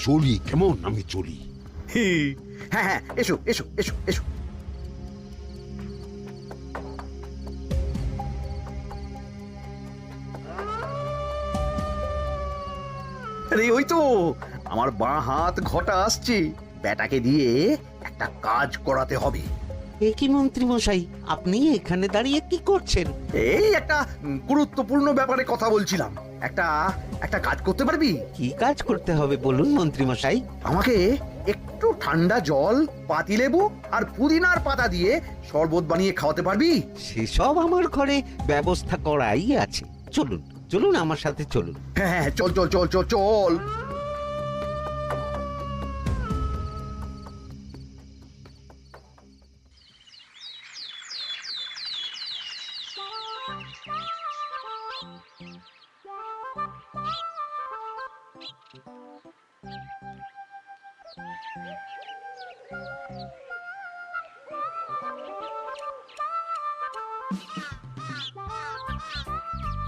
চলি, কেমন? আমি চলি। হ্যাঁ হ্যাঁ, এসো এসো এসো এসো। আরে ওই তো আমার বাঁ হাত ঘটা আসছে, বেটাকে দিয়ে একটা কাজ করাতে হবে। এ কি মন্ত্রী মশাই, আপনি এখানে দাঁড়িয়ে কি করছেন? এই একটা গুরুত্বপূর্ণ ব্যাপারে কথা বলছিলাম। একটা একটা কাজ করতে পারবি? কি কাজ করতে হবে বলুন মন্ত্রী মশাই। আমাকে একটু ঠান্ডা জল, পাতিলেবু আর পুদিনার পাতা দিয়ে শরবত বানিয়ে খাওয়াতে পারবি? সেসব আমার ঘরে ব্যবস্থা করাই আছে। চলুন চলুন, আমার সাথে চলুন। হ্যাঁ হ্যাঁ, চল চল চল চল চল।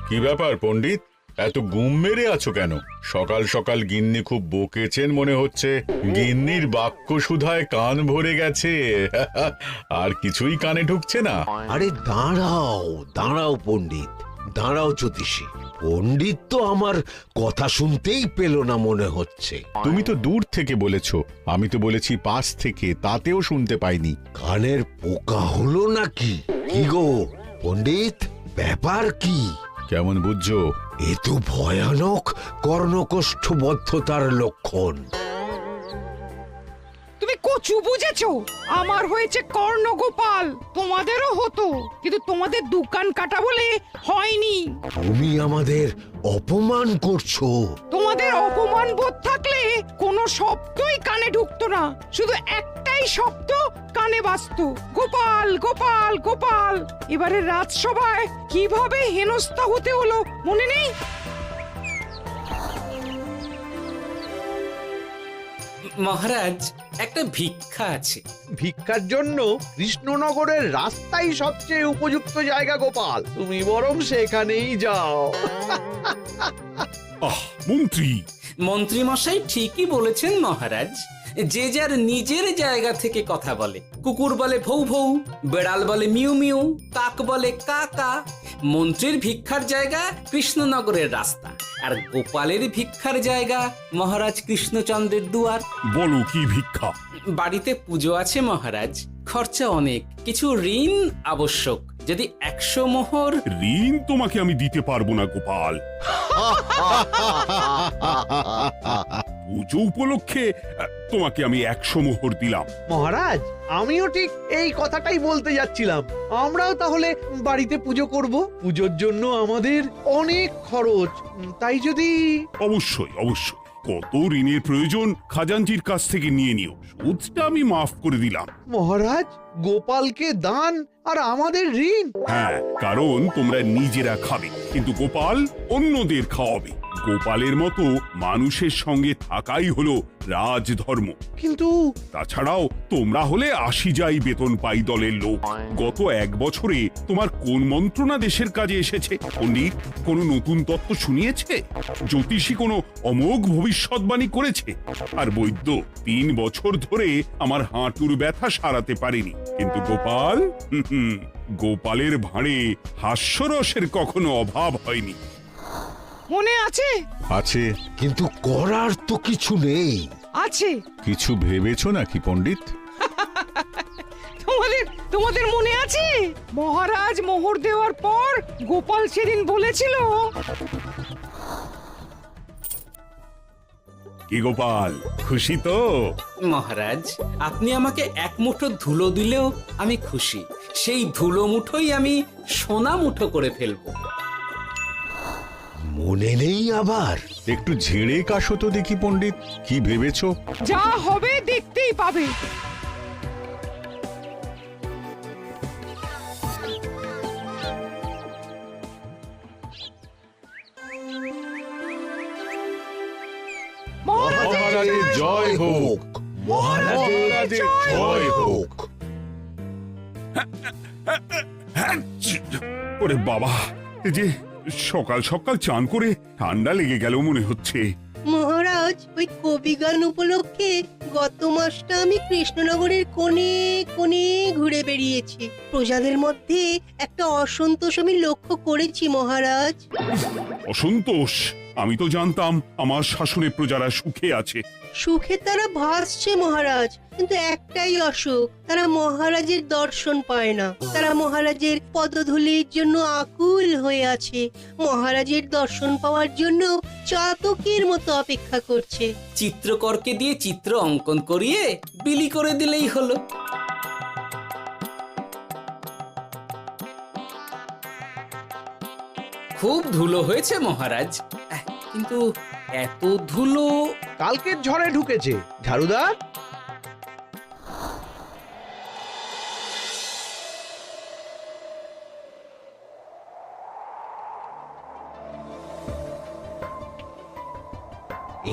কি ব্যাপার পণ্ডিত, এত গুম মেরে আছো কেন? সকাল সকাল গিন্নি খুব বকেছেন মনে হচ্ছে। গিন্নির বাক্য সুধায় কান ভরে গেছে, আর কিছুই কানে ঢুকছে না। আরে দাঁড়াও দাঁড়াও পণ্ডিত, দাঁড়াও জ্যোতিষী। পণ্ডিত তো আমার কথা শুনতেই পেল না মনে হচ্ছে। তুমি তো দূর থেকে বলেছো, আমি তো বলেছি পাশ থেকে, তাতেও শুনতে পাইনি। কানের পোকা হলো নাকি? কি গো পণ্ডিত, ব্যাপার কি? কেমন বুঝছো? এ তো ভয়ানক কর্ণকোষ্ঠবদ্ধতার লক্ষণ। তুমি কচু বুঝেছো? আমার হয়েছে কর্ণগোপাল, তোমাদেরও হতো, কিন্তু তোমাদের দোকান কাটা বলে হয়নি। তুমি আমাদের অপমান করছো। তোমাদের অপমান বোধ থাকলে কোনো শব্দই কানে ঢুকতো না, শুধু একটাই শব্দ কানে বাজতো, গোপাল গোপাল গোপাল। এবারে রাজসভায় কিভাবে হেনস্থা হতে হলো মনে নেই? মহারাজ, একটা ভিক্ষা আছে। ভিক্ষার জন্য কৃষ্ণনগরের রাস্তাই সবচেয়ে উপযুক্ত জায়গা গোপাল, তুমি বরং সেখানেই যাও। আহ মন্ত্রী, মন্ত্রী মশাই ঠিকই বলেছেন মহারাজ। যে যার নিজের জায়গা থেকে কথা বলে। কুকুর বলে ভৌ ভৌ, বেড়াল বলে মিউ মিউ, কাক বলে কা কা। মন্ত্রীর ভিক্ষার জায়গা কৃষ্ণনগরের রাস্তা, আর গোপালের ভিক্ষার জায়গা মহারাজ কৃষ্ণচন্দ্রের দুয়ার। বলো কি ভিক্ষা? বাড়িতে পুজো আছে মহারাজ, খরচা অনেক, কিছু ঋণ আবশ্যক। যদি 100 মোহর। ঋণ তোমাকে আমি দিতে পারবো না গোপাল। পুজো উপলক্ষে তোমাকে আমি 100 মোহর দিলাম। মহারাজ, আমিও ঠিক এই কথাটাই বলতে যাচ্ছিলাম। আমরাও তাহলে বাড়িতে পুজো করব। পুজোর জন্য আমাদের অনেক খরচ, তাই যদি। অবশ্যই অবশ্যই, কত ঋণের প্রয়োজন খাজাঞ্চির কাছ থেকে নিয়ে নিও, সুদটা আমি মাফ করে দিলাম। মহারাজ, গোপালকে দান আর আমাদের ঋণ? হ্যাঁ, কারণ তোমরা নিজেরা খাবে, কিন্তু গোপাল অন্যদের খাওয়াবে। গোপালের মতো মানুষের সঙ্গে থাকাই হলো রাজধর্ম। কিন্তু তাছাড়াও তোমরা হলে 80 যাই বেতন পাই দলের লোক। গত 1 বছরে তোমার কোন মন্ত্রণা দেশের কাজে এসেছে? পণ্ডিত কোনো নতুন তত্ত্ব শুনিয়েছে? জ্যোতিষী কোনো অমোঘ ভবিষ্যৎবাণী করেছে? আর বৈদ্য 3 বছর ধরে আমার হাঁটুর ব্যথা সারাতে পারেনি। কিন্তু গোপাল, গোপালের ভাঁড়ে হাস্যরসের কখনো অভাব হয়নি। মনে আছে? আছে। কিন্তু করার তো কিছু নেই। আছে। কিছু ভেবেছো নাকি পণ্ডিত? তোমাদের মনে আছে? মহারাজ মোহর দেওয়ার পর গোপাল সেদিন বলেছিল। কি গোপাল, খুশি তো? মহারাজ, আপনি আমাকে 1 মুঠো ধুলো দিলেও আমি খুশি। সেই ধুলো মুঠোই আমি সোনা মুঠো করে ফেলবো। মনে নেই আবার? একটু ঝেড়ে কাশো তো দেখি পণ্ডিত, কি ভেবেছো? যা হবে দেখতেই পাবে। মহারাজের জয় হোক, মহারাজের জয় হোক। ওরে বাবা, এই যে সকাল সকাল চান করে ঠান্ডা লেগে গেল মনে হচ্ছে। মহারাজ, মহারাজ, ওই কবি গান উপলক্ষে গত মাসটা আমি কৃষ্ণনগরের কোণে কোণে ঘুরে বেরিয়েছি। প্রজাদের মধ্যে একটা অসন্তোষ আমি লক্ষ্য করেছি মহারাজ। অসন্তোষ? আমি তো জানতাম আমার শাসনে প্রজারা সুখে আছে। সুখে তারা ভাসছে মহারাজ, কিন্তু একটাই অসুখ, তারা মহারাজের দর্শন পায় না। তারা মহারাজের পদধূলির জন্য আকুল হয়ে আছে, মহারাজের দর্শন পাওয়ার জন্য চাতকের মতো অপেক্ষা করছে। চিত্রকরকে দিয়ে চিত্র অঙ্কন করিয়ে বিলি করে দিলেই হলো। খুব ধুলো হয়েছে মহারাজ, কিন্তু এত ধুলো। কালকের ঝড়ে ঢুকেছে। ঝাড়ুদার,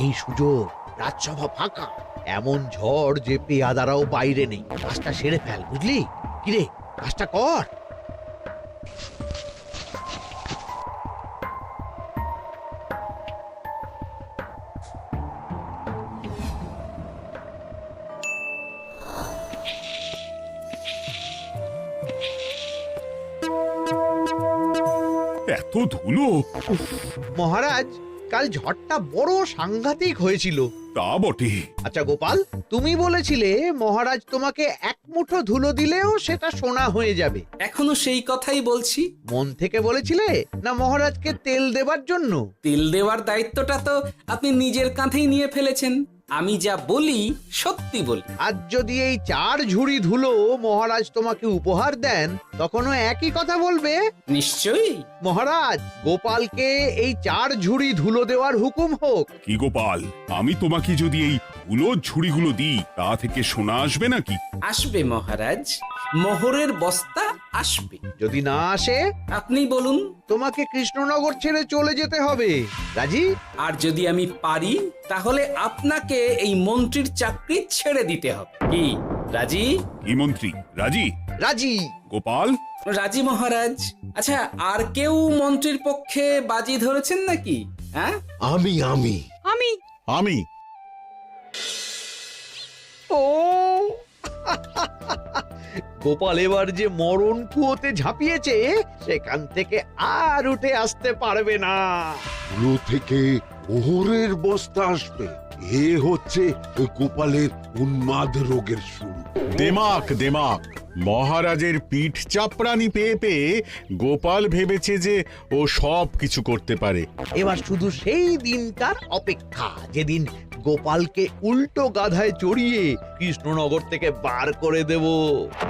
এই সুযোগ, রাজসভা ফাঁকা, এমন ঝড় যে পেয়াদারাও বাইরে নেই। কাজটা সেরে ফেল, বুঝলি? কিরে, কাজটা কর। এত ধুলো! উফ, মহারাজ, কাল ঝড়টা বড় সাংঘাতিক হয়েছিল। তা বটে। আচ্ছা গোপাল, তুমি বলেছিলে মহারাজ তোমাকে এক মুঠো ধুলো দিলেও সেটা সোনা হয়ে যাবে। এখনো সেই কথাই বলছি। মন থেকে বলেছিলে না মহারাজকে তেল দেবার জন্য? তেল দেওয়ার দায়িত্বটা তো আপনি নিজের কাঁধেই নিয়ে ফেলেছেন। আমি যা বলি সত্যি বলি। আজ যদি এই 4 ঝুড়ি ধুলো মহারাজ তোমাকে উপহার দেন, তখনও একই কথা বলবে? নিশ্চয়ই। মহারাজ, গোপালকে এই 4 ঝুড়ি ধুলো দেওয়ার হুকুম হোক। কি গোপাল, আমি তোমাকে যদি এই ধুলো ঝুড়িগুলো দিই, তা থেকে সোনা আসবে নাকি? আসবে মহারাজ, মোহরের বস্তা আসবে। যদি না আসে, আপনি বলুন। তোমাকে কৃষ্ণনগর ছেড়ে চলে যেতে হবে। রাজি? আর যদি আমি পারি, তাহলে আপনাকে এই মন্ত্রীর চাকরি ছেড়ে দিতে হবে। কি রাজি? কি মন্ত্রী, রাজি? রাজি। গোপাল? রাজি মহারাজ। আচ্ছা, আর কেউ মন্ত্রীর পক্ষে বাজি ধরেছেন নাকি? হ্যাঁ, আমি আমি আমি ও গোপাল এবার যে মরণ কুয়োতে ঝাঁপিয়েছে, সেখান থেকে আর উঠে আসতে পারবে না। ধুলো থেকে মোহরের বস্তা আসবে, এ হচ্ছে গোপালের উন্মাদ রোগের শুরু। দেমাক দেমাক। মহারাজের পিঠ চাপড়ানি পেয়ে পেয়ে গোপাল ভেবেছে যে ও সব কিছু করতে পারে। এবার শুধু সেই দিনটার অপেক্ষা, যেদিন গোপালকে উল্টো গাধায় চড়িয়ে কৃষ্ণনগর থেকে বার করে দেব।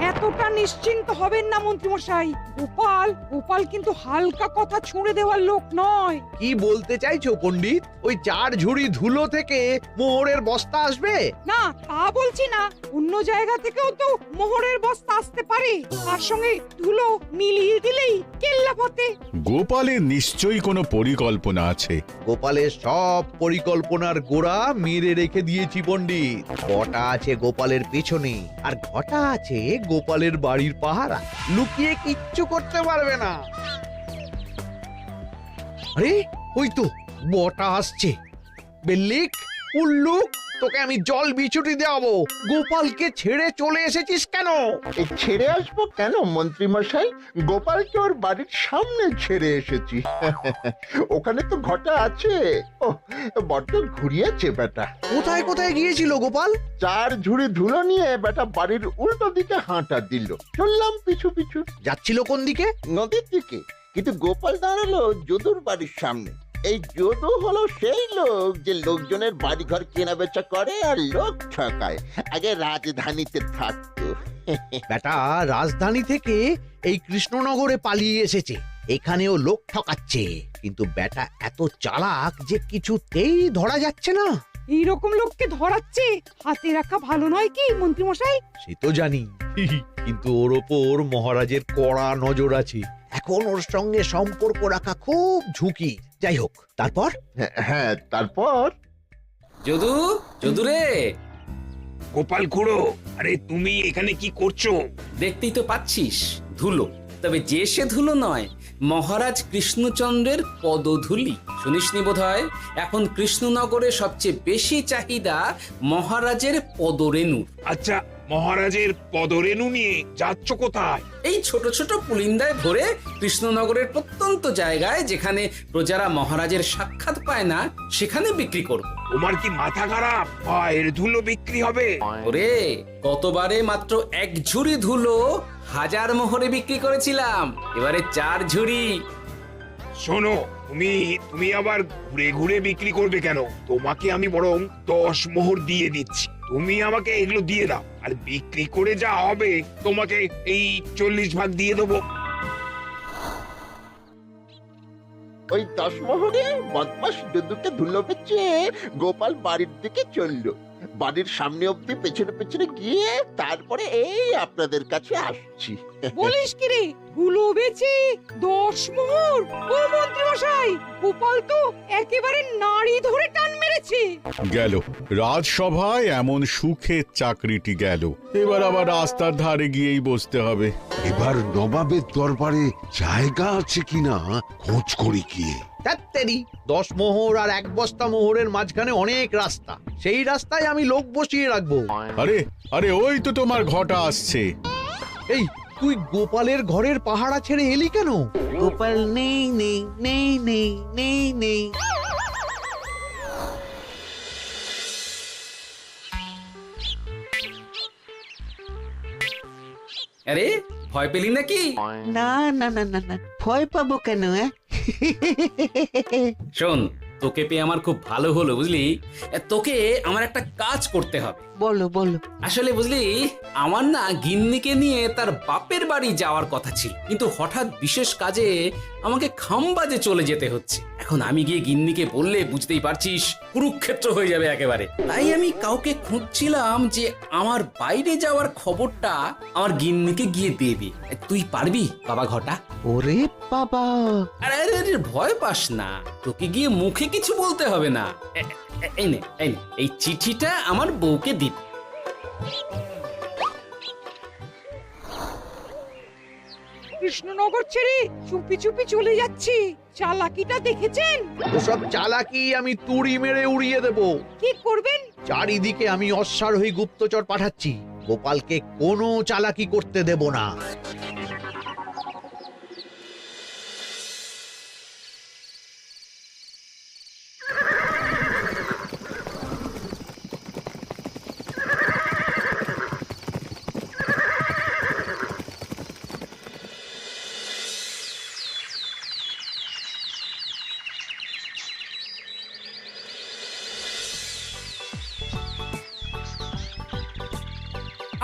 এতটা নিশ্চিন্ত হবেন না মন্ত্রীমশাই। গোপাল কিন্তু হালকা কথা ছুঁড়ে দেওয়ার লোক নয়। কি বলতে চাইছো পণ্ডিত? ওই 4 ঝুড়ি ধুলো থেকে মোহরের বস্তা আসবে? না, তা বলছি না। অন্য জায়গা থেকেও তো মোহরের বস্তা আসতে পারে। তার সঙ্গে ধুলো মিলিয়ে দিলেই কেল্লা ফতে। গোপালের নিশ্চয়ই কোনো পরিকল্পনা আছে। গোপালের সব পরিকল্পনার গোড়া মেরে রেখে দিয়েছি পণ্ডিত। ঘটা আছে গোপালের পেছনে, আর ঘটা আছে গোপালের বাড়ির পাহারা। লুকিয়ে কিচ্ছু করতে পারবে না। আরে ওই তো বটা আসছে। বেল্লিক, উল্লুক, তোকে আমি জল বিছুটি দেওয়াবো। গোপালকে ছেড়ে চলে এসেছিস কেন? ছেড়ে আসবো কেন মন্ত্রী মশাই? গোপালকে ওর বাড়ির সামনে ছেড়ে এসেছি। ওখানে তো ঘটা আছে। ও বড্ড ঘুরিয়েছে বেটা। কোথায় কোথায় গিয়েছিল গোপাল? 4 ঝুড়ি ধুলো নিয়ে বেটা বাড়ির উল্টো দিকে হাঁটা দিল। চললাম পিছু পিছু। যাচ্ছিল কোন দিকে? নদীর দিকে। কিন্তু গোপাল দাঁড়ালো যদুর বাড়ির সামনে। এই যদু হলো সেই লোক যে লোকজনের বাড়িঘর কেনা বেচা করে আর লোক ঠকায়। আগে রাজধানীতে থাকতো। বেটা রাজধানী থেকে এই কৃষ্ণনগরে পালিয়ে এসেছে, এখানেও লোক ঠকাচ্ছে। কিন্তু বেটা এত চালাক যে কিছুতেই ধরা যাচ্ছে না। এইরকম লোককে ধরাচ্ছে হাতে রাখা ভালো নয় কি মন্ত্রীমশাই? সে তো জানি, কিন্তু ওর ওপর মহারাজের কড়া নজর আছে। এখন ওর সঙ্গে সম্পর্ক রাখা খুব ঝুঁকি। যাই হোক, তারপর? হ্যাঁ, তারপর যদু রে। গোপাল খুড়ো, আরে তুমি এখানে কি করছো? দেখতেই তো পাচ্ছিস ধুলো। তবে যে সে ধুলো নয়, মহারাজ কৃষ্ণচন্দ্রের পদধূলি। শুনিসনি বোধহয় এখন কৃষ্ণনগরে সবচেয়ে বেশি চাহিদা মহারাজের পদরেণু। আচ্ছা, মহারাজের পদরেণু নিয়ে যাচ্ছ কোথায়? এই ছোট ছোট পুলিন্দায় ভরে কৃষ্ণনগরের প্রত্যন্ত জায়গায় যেখানে প্রজারা মহারাজের সাক্ষাৎ পায় না সেখানে বিক্রি করব। তোমার কি মাথা খারাপ? পায়ের ধুলো বিক্রি হবে? ওরে, গতবারে মাত্র 1 ঝুড়ি ধুলো 1000 মোহরে বিক্রি করেছিলাম, এবারে 4 ঝুড়ি। শোনো, তুমি আবার ঘুরে ঘুরে বিক্রি করবে কেন? তোমাকে আমি বরং 10 মোহর দিয়ে দিচ্ছি, তুমি আমাকে এগুলো দিয়ে দাও, আর বিক্রি করে যা হবে তোমাকে এই 40 ভাগ দিয়ে দেবো। ওই 10 মোহরে বদমাস দুদুকে ধুলো বেচে গোপাল বাড়ির দিকে চললো। বাড়ির সামনে অব্দি পেছনে পেছনে গিয়ে তারপরে এই আপনাদের কাছে আসছি। বলিস কি রে, ধুলো বেচে 10 মোহর? ও মন্ত্রী মশাই, গোপাল তো একেবারে নাড়ি ধরে টান মেরেছে। গেল রাজসভায় এমন সুখের চাকরিটি গেল, এবার আবার রাস্তার ধারে গিয়েই বসতে হবে। এবার নবাবের দরবারে জায়গা আছে কিনা খোঁজ করি গিয়ে। তাত্তেরি 10 মোহর আর 1 বস্তা মোহরের মাঝখানে অনেক রাস্তা, সেই রাস্তায় আমি লোক বসিয়ে রাখবো। আরে আরে, ওই তো তোমার ঘটা আসছে। এই, তুই গোপালের ঘরের পাহারা ছেড়ে এলি কেন? গোপাল নেই নেই নেই নেই নেই নেই। আরে, ভয় পেলি নাকি? না না না না না, ভয় পাবো কেন? শোন, তোকে পেয়ে আমার খুব ভালো হলো বুঝলি। তোকে আমার একটা কাজ করতে হবে। বলো বলো। আসলে বুঝলি, আমার না গিন্নিকে নিয়ে তার বাপের বাড়ি যাওয়ার কথা ছিল, কিন্তু হঠাৎ বিশেষ কাজে আমাকে খামবাজে চলে যেতে হচ্ছে। এখন আমি গিয়ে গিন্নিকে বললে বুঝতেই পারছিস কুরুক্ষেত্র হয়ে যাবে একেবারে। তাই আমি কাউকে খুঁজছিলাম যে আমার বাইরে যাওয়ার খবরটা আমার গিন্নিকে গিয়ে দেবে। তুই পারবি বাবা ঘটা? ওরে বাবা, আরে আরে আরে, ভয় পাস না, তোকে গিয়ে মুখে কিছু বলতে হবে না। এই নে এই নে, এই চিঠিটা আমার বউকে দিবি। কৃষ্ণনগর ছেড়ে চুপি চুপি চলে যাচ্ছি, চালাকিটা দেখেছেন? ওসব চালাকি আমি তুড়ি মেরে উড়িয়ে দেব। কি করবেন? চারিদিকে আমি অশ্বারোহী গুপ্তচর পাঠাচ্ছি, গোপালকে কোনো চালাকি করতে দেব না।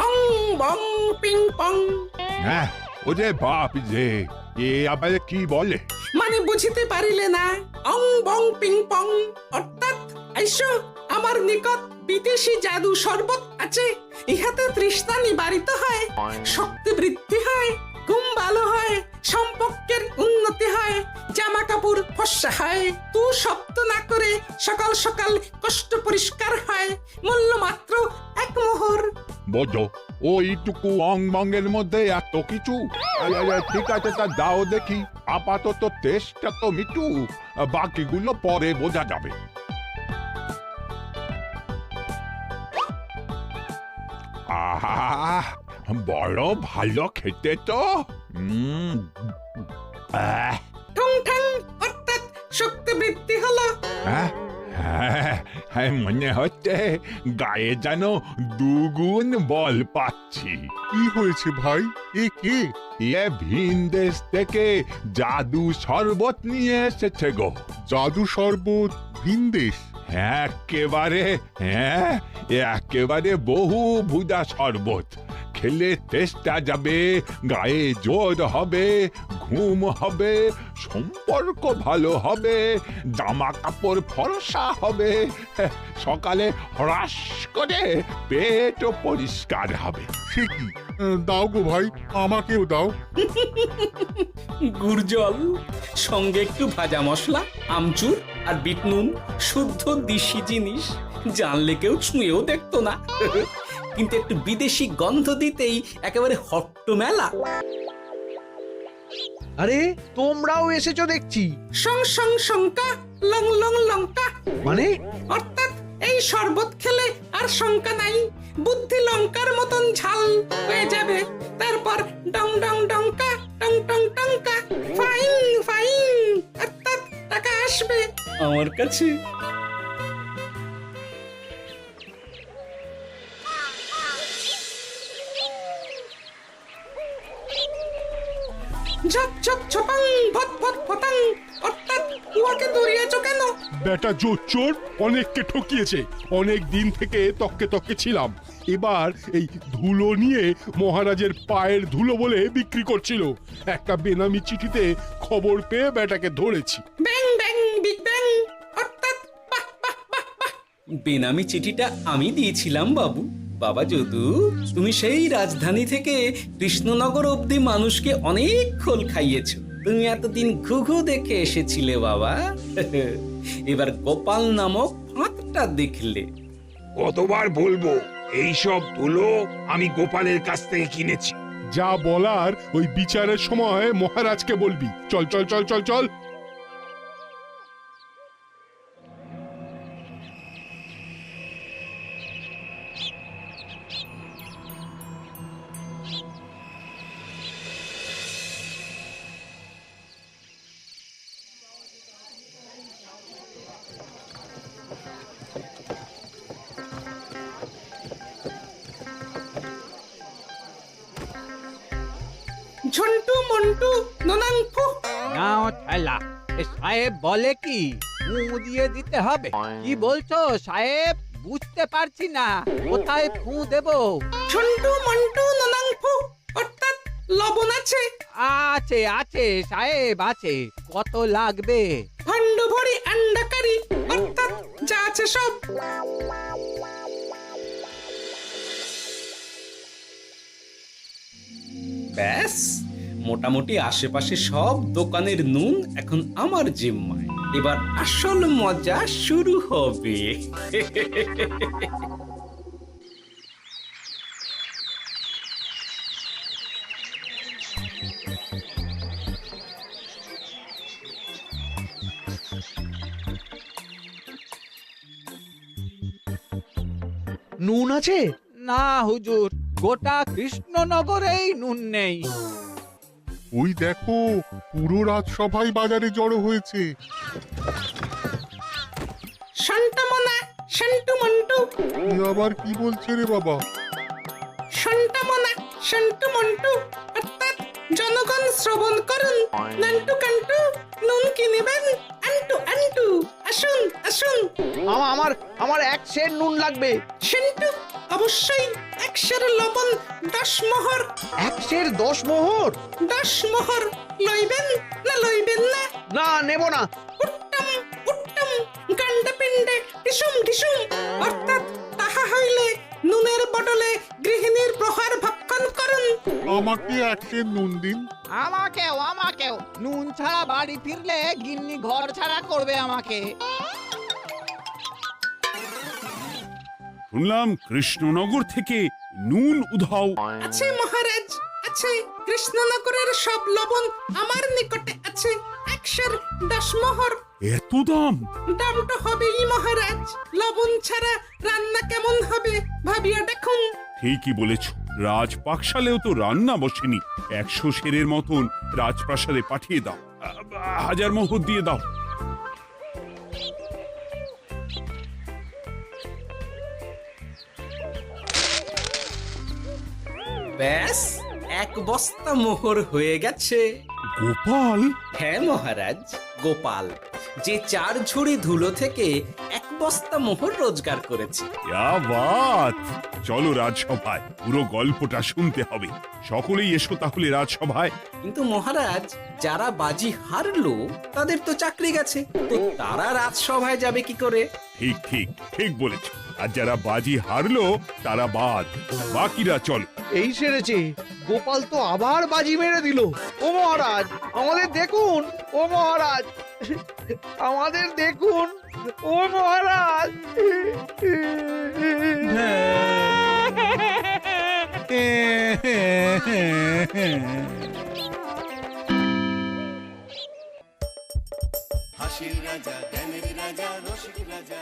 অং বং পিং পং। হ্যাঁ, ও যে বাপ যে, এ আবার কি বলে? মানে বুঝিতে পারিলে না? অং বং পিং পং অর্থাৎ আইসো আমার নিকট বিদেশি জাদু শরবত আছে, ইহাতে তৃষ্ণা নিবারিত হয়, শক্তি বৃদ্ধি হয়, ঘুম ভালো হয়, সম্পর্কের উন্নতি হয়, জামা কাপড় ফর্সা হয়, তু শব্দ না করে সকাল সকাল কষ্ট পরিষ্কার হয়, মূল্য মাত্র 1 মোহর। বোঝো, ওইটুকু অং বঙ্গের মধ্যে এত কিছু? ঠিক আছে, তা দাও দেখি, আপাতত টেস্টটা তো মিটু, বাকিগুলো পরে বোঝা যাবে। আহা, বড় ভালো খেতে তো। ঠং ঠং অর্থাৎ শক্তি বৃদ্ধি হলো। হ্যাঁ, মনে হচ্ছে গায়ে যেন 2 গুণ বল পাচ্ছি। কি হয়েছে ভাই? এ কে? এ ভিন দেশ থেকে জাদু শরবত নিয়ে এসেছে গো। জাদু শরবত ভিন দেশ? একেবারে বহু ভুজা শরবত। খেলে তেষ্টা যাবে, গায়ে জোর হবে, ঘুম হবে, সম্পর্ক ভালো হবে, জামা কাপড় ফর্সা হবে, সকালে হ্রাস করে পেটও পরিষ্কার হবে। সে কি? দাও গো ভাই, আমাকেও দাও। গুড় জল, সঙ্গে একটু ভাজা মশলা, আমচুর আর বিট নুন, শুদ্ধ দেশি জিনিস, জানলে কেউ ছুঁয়েও দেখতো না। কিন্তু একটু বিদেশি গন্ধ দিতেই একেবারে হট্ট মেলা। আরে তোমরাও এসেছো দেখছি। সং সং শঙ্কা লং লং লঙ্কা, মানে অর্থাৎ এই শরবত খেলে আর শঙ্কা নাই, বুদ্ধি লঙ্কার মতন ঝাল হয়ে যাবে। তারপর ডং ডং ডঙ্কা টং টং টঙ্কা, ফাইন ফাইন, অর্থাৎ টাকা আসবে আমার কাছে। ঝপ ঝপ ঝপাং ভট ভট ফটাং, অর্থাৎ উহাকে দৌড়িয়েছ কেন? বেটা জোচ্চোর অনেককে ঠকিয়েছে। অনেক দিন থেকে তককে তককে ছিলাম। এবার এই ধুলো নিয়ে মহারাজের পায়ের ধুলো বলে বিক্রি করছিল। একটা বেনামি চিঠিতে খবর পেয়ে বেটাকে ধরেছি। ব্যাং ব্যাং বিগ ব্যাং, অর্থাৎ বাহ বাহ বাহ বাহ। বেনামি চিঠিটা আমি দিয়েছিলাম বাবু। বাবা যদু, তুমি সেই রাজধানী থেকে কৃষ্ণনগর অবধি মানুষকে অনেক খোল খাইয়েছো। তুমি এতদিন ঘুঘু দেখে এসেছিলে বাবা, এবার গোপাল নামক ফাঁদটা দেখলে। কতবার বলবো এইসব ধুলো আমি গোপালের কাছ থেকে কিনেছি। যা বলার ওই বিচারের সময় মহারাজকে বলবি। চল চল চল চল চল। ঝন্টু মন্টু ননাংফু। নাও ঠেলা। সাহেব বলে কি ফু দিয়ে দিতে হবে? কি বলছো সাহেব? বুঝতে পারছি না, কোথায় ফু দেব? ঝন্টু মন্টু ননাংফু, অর্থাৎ লবণ আছে? আছে আছে সাহেব আছে। কত লাগবে? ভাণ্ড ভরি আন্ডাকারি, অর্থাৎ যা আছে সব। ব্যাস, মোটামুটি আশেপাশে সব দোকানের নুন এখন আমার জিম্মায়। এবার আসল মজা শুরু হবে। নুন আছে? না হুজুর, গোটা কৃষ্ণনগরেই নুন নেই। ওই দেখো, পুরো রাজসভাই বাজারে জড়ো হয়েছে। শান্তামনা শান্টু মন্টু। আবার কি বলছে রে বাবা? শান্তামনা শান্টু মন্টু, অর্থাৎ জনগণ শ্রবণ করুন। নান্টু কান্টু, নুন কি নেবেন? আন্টু আন্টু, আসুন আসুন। আমার আমার এক সের নুন লাগবে। শান্টু, অবশ্যই 100 লবণ 10 মোহর। 10 মোহর? 10 মোহর লইবেন না লইবেন না? না, নেব না। উত্তম উত্তম, গান্ডা পিণ্ডে ঢিসুম ঢিসুম, অর্থাৎ তাহা হইলে নুনের বদলে গৃহিণীর প্রহার ভক্ষণ করুন। আমাকে এক সের নুন দিন। আমাকেও আমাকেও। নুন ছাড়া বাড়ি ফিরলে গিন্নি ঘর ছাড়া করবে আমাকে। শুনলাম কৃষ্ণনগর থেকে নুন উধাও। আছে মহারাজ, আছে। কৃষ্ণনগরের সব লবণ আমার নিকটে আছে। 110 মোহর। এত দাম? দাম তো হবেই মহারাজ। লবণ ছাড়া রান্না কেমন হবে ভাবিয়া দেখুন। ঠিকই বলেছ, রাজপাকশালেও তো রান্না বসেনি। 100 সেরের মতন রাজপ্রাসাদে পাঠিয়ে দাও। 1000 মোহর দিয়ে দাও। ব্যাস, 1 বস্তা মোহর হয়ে গেছে। গোপাল? হ্যাঁ মহারাজ, গোপাল, যে 4 ঝুড়ি ধুলো থেকে 1 বস্তা মোহর রোজগার করেছে। ইয়া বাত! চলো রাজসভায়, পুরো গল্পটা শুনতে হবে। সকলেই এসো তাহলে রাজসভায়। কিন্তু মহারাজ, যারা বাজি হারলো তাদের তো চাকরি গেছে, তো তারা রাজসভায় যাবে কি করে? ঠিক ঠিক ঠিক বলেছ। আর যারা বাজি হারলো তারা বাদ, বাকিরা চলো। এই সেরেছে, গোপাল তো আবার বাজি মেরে দিল। ও মহারাজ, আমাদের দেখুন। ও মহারাজ, আমাদের দেখুন। ও মহারাজ। রসিক রাজা